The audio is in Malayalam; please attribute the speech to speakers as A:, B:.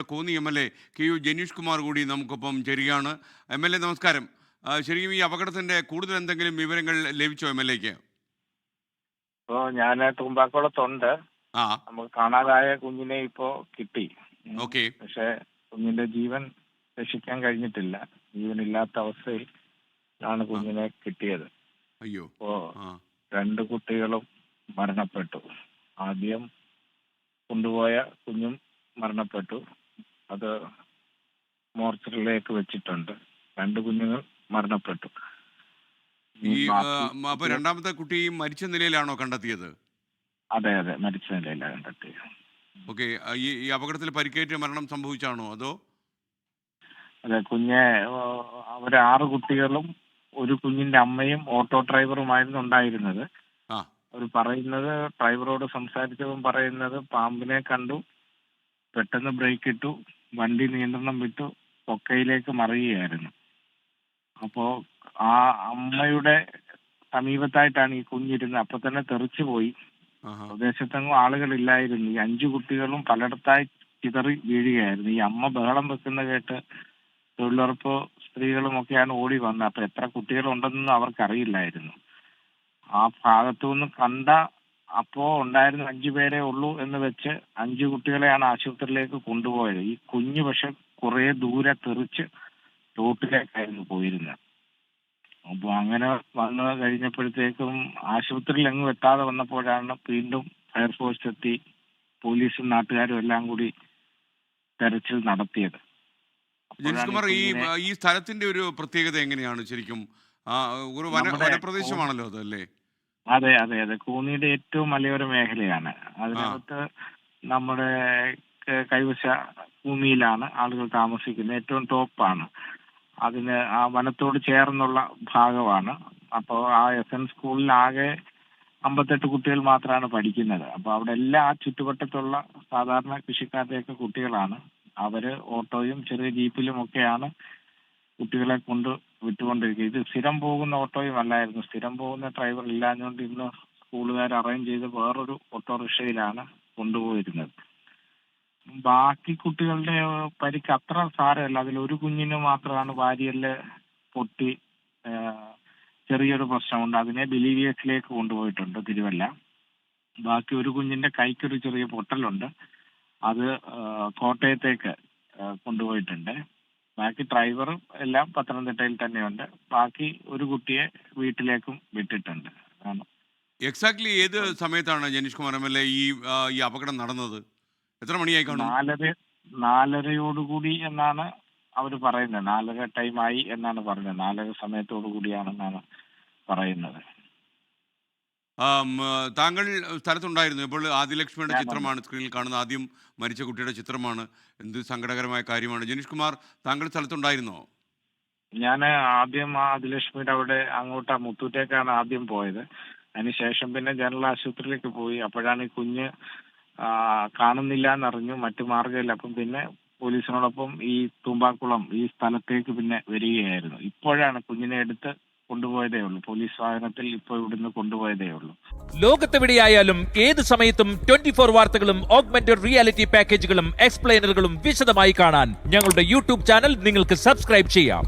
A: കോന്നി MLA KU ജനീഷ് കുമാർ കൂടി നമുക്കൊപ്പം ചേരുകയാണ്. MLA നമസ്കാരം. ശരിക്കും ഈ അപകടത്തിന്റെ കൂടുതൽ എന്തെങ്കിലും വിവരങ്ങൾ ലഭിച്ചോ MLAക്ക്?
B: ഇപ്പോൾ ഞാൻ തൂമ്പാക്കുളത്തുണ്ട്. നമുക്ക് കാണാതായ കുഞ്ഞിനെ ഇപ്പോ കിട്ടി.
A: ഓക്കെ.
B: പക്ഷെ കുഞ്ഞിന്റെ ജീവൻ രക്ഷിക്കാൻ കഴിഞ്ഞിട്ടില്ല. ജീവനില്ലാത്ത അവസ്ഥയിൽ ആണ് കുഞ്ഞിനെ കിട്ടിയത്.
A: അയ്യോ.
B: ഇപ്പോ 2 കുട്ടികളും മരണപ്പെട്ടു. ആദ്യം കൊണ്ടുപോയ കുഞ്ഞും മരണപ്പെട്ടു. അത് മോർച്ചറിയിലേക്ക് വെച്ചിട്ടുണ്ട്. 2 കുഞ്ഞുങ്ങൾ മരണപ്പെട്ടു.
A: അപ്പൊ രണ്ടാമത്തെ കുട്ടി മരിച്ച നിലയിലാണോ കണ്ടെത്തിയത്?
B: അതെ, മരിച്ച നിലയിലാണ് കണ്ടെത്തിയത്.
A: ഓക്കെ. ഈ അപകടത്തിൽ പരിക്കേറ്റ് മരണം സംഭവിച്ചാണോ അതോ?
B: അതെ, അവർ 6 കുട്ടികളും ഒരു കുഞ്ഞിന്റെ അമ്മയും ഓട്ടോ ഡ്രൈവറുമായിരുന്നു ഉണ്ടായിരുന്നത്. അവർ പറയുന്നത്, ഡ്രൈവറോട് സംസാരിച്ചതും പറയുന്നത്, പാമ്പിനെ കണ്ടു, പെട്ടെന്ന് ബ്രേക്ക് ഇട്ടു, വണ്ടി നിയന്ത്രണം വിട്ടു, കൊക്കയിലേക്ക് മറിയുകയായിരുന്നു. അപ്പോ ആ അമ്മയുടെ സമീപത്തായിട്ടാണ് ഈ കുഞ്ഞിരുന്നത്. അപ്പൊ തന്നെ തെറിച്ചു പോയി. പ്രദേശത്തെങ്ങും ആളുകളില്ലായിരുന്നു. ഈ 5 കുട്ടികളും പലയിടത്തായി ചിതറി വീഴുകയായിരുന്നു. ഈ അമ്മ ബഹളം വെക്കുന്ന കേട്ട് തൊഴിലുറപ്പ് സ്ത്രീകളും ഒക്കെയാണ് ഓടി വന്നത്. അപ്പൊ എത്ര കുട്ടികളുണ്ടെന്നൊന്നും അവർക്കറിയില്ലായിരുന്നു. ആ ഭാഗത്തുനിന്ന് കണ്ട അപ്പോ ഉണ്ടായിരുന്ന 5 പേരെ ഉള്ളൂ എന്ന് വെച്ച് 5 കുട്ടികളെയാണ് ആശുപത്രിയിലേക്ക് കൊണ്ടുപോയത്. ഈ കുഞ്ഞ് പക്ഷെ കുറെ ദൂരെ തെറിച്ച് റോട്ടിലേക്കായിരുന്നു പോയിരുന്നത്. അപ്പോൾ അങ്ങനെ വന്നു കഴിഞ്ഞപ്പോഴത്തേക്കും ആശുപത്രിയിൽ എങ്ങും എത്താതെ വന്നപ്പോഴാണ് വീണ്ടും ഫയർഫോഴ്സ് എത്തി, പോലീസും നാട്ടുകാരും എല്ലാം കൂടി തെരച്ചിൽ നടത്തിയത്.
A: ജനീഷ് കുമാർ, ഈ സ്ഥലത്തിന്റെ ഒരു പ്രത്യേകത എങ്ങനെയാണ് ശരിക്കും? ഒരു വനപ്രദേശമാണല്ലോ അതല്ലേ?
B: അതെ. കോന്നിയുടെ ഏറ്റവും മലയോര മേഖലയാണ്. അതിനകത്ത് നമ്മുടെ കൈവശ ഭൂമിയിലാണ് ആളുകൾ താമസിക്കുന്നത്. ഏറ്റവും ടോപ്പാണ്. അതിന് ആ വനത്തോട് ചേർന്നുള്ള ഭാഗമാണ്. അപ്പോൾ ആ SN സ്കൂളിൽ ആകെ 58 കുട്ടികൾ മാത്രമാണ് പഠിക്കുന്നത്. അപ്പോൾ അവിടെ എല്ലാ ചുറ്റുവട്ടത്തുള്ള സാധാരണ കൃഷിക്കാരുടെയൊക്കെ കുട്ടികളാണ്. അവര് ഓട്ടോയും ചെറിയ ജീപ്പിലും ഒക്കെയാണ് കുട്ടികളെ കൊണ്ട് വിട്ടുകൊണ്ടിരിക്കുക. ഇത് സ്ഥിരം പോകുന്ന ഓട്ടോയും അല്ലായിരുന്നു. സ്ഥിരം പോകുന്ന ഡ്രൈവർ ഇല്ലാഞ്ഞുകൊണ്ട് ഇന്ന് സ്കൂളുകാർ അറേഞ്ച് ചെയ്ത് വേറൊരു ഓട്ടോറിക്ഷയിലാണ് കൊണ്ടുപോയിരുന്നത്. ബാക്കി കുട്ടികളുടെ പരിക്ക് അത്ര സാരമല്ല. അതിലൊരു കുഞ്ഞിന് മാത്രമാണ് വാരിയല് പൊട്ടി ചെറിയൊരു പ്രശ്നമുണ്ട്. അതിനെ ബിലീവിയസിലേക്ക് കൊണ്ടുപോയിട്ടുണ്ട്, തിരുവല്ല. ബാക്കി ഒരു കുഞ്ഞിന്റെ കൈക്കൊരു ചെറിയ പൊട്ടലുണ്ട്. അത് കോട്ടയത്തേക്ക് കൊണ്ടുപോയിട്ടുണ്ട്. ബാക്കി ഡ്രൈവറും എല്ലാം പത്തനംതിട്ടയിൽ തന്നെയുണ്ട്. ബാക്കി ഒരു കുട്ടിയെ വീട്ടിലേക്കും വിട്ടിട്ടുണ്ട്.
A: എക്സാക്ട്ലി ഏത് സമയത്താണ് ജനീഷ് കുമാർ MLA ഈ അപകടം നടന്നത്? എത്ര മണിയായി കാണും?
B: 4:30 എന്നാണ് അവർ പറയുന്നത്. 4:30 ടൈമായി എന്നാണ് പറഞ്ഞത്. 4:30 സമയത്തോടു കൂടിയാണെന്നാണ് പറയുന്നത്.
A: താങ്കൾ സ്ഥലത്തുണ്ടായിരുന്നു? ഇപ്പോൾ ആദിലക്ഷ്മിയുടെ ചിത്രമാണ് സ്ക്രീനിൽ കാണുന്നത്. ആദ്യം മരിച്ച കുട്ടിയുടെ ചിത്രമാണ്. എന്ത് സങ്കടകരമായ കാര്യമാണ്. ജനീഷ് കുമാർ, താങ്കൾ സ്ഥലത്തുണ്ടായിരുന്നോ?
B: ഞാൻ ആദ്യം ആദിലക്ഷ്മിയുടെ അവിടെ അങ്ങോട്ട് മുത്തൂറ്റേക്കാണ് ആദ്യം പോയത്. അതിനുശേഷം പിന്നെ ജനറൽ ആശുപത്രിയിലേക്ക് പോയി. അപ്പോഴാണ് ഈ കുഞ്ഞ് കാണുന്നില്ല എന്നറിഞ്ഞു. മറ്റു മാർഗ്ഗമില്ല. അപ്പം പിന്നെ പോലീസിനോടൊപ്പം ഈ തൂമ്പാക്കുളം ഈ സ്ഥലത്തേക്ക് പിന്നെ വരികയായിരുന്നു. ഇപ്പോഴാണ് കുഞ്ഞിനെ എടുത്ത് കൊണ്ടുപോയതേ ഉള്ളൂ. പോലീസ് വാഹനത്തിൽ ഇപ്പോൾ ഇവിടുന്ന് കൊണ്ടുപോയതേ ഉള്ളൂ.
C: ലോകത്തെവിടെയായാലും ഏത് സമയത്തും 24 വാർത്തകളും ഓഗ്മെന്റഡ് റിയാലിറ്റി പാക്കേജുകളും എക്സ്പ്ലെയിനറുകളും വിശദമായി കാണാൻ ഞങ്ങളുടെ YouTube ചാനൽ നിങ്ങൾക്ക് സബ്സ്ക്രൈബ് ചെയ്യാം.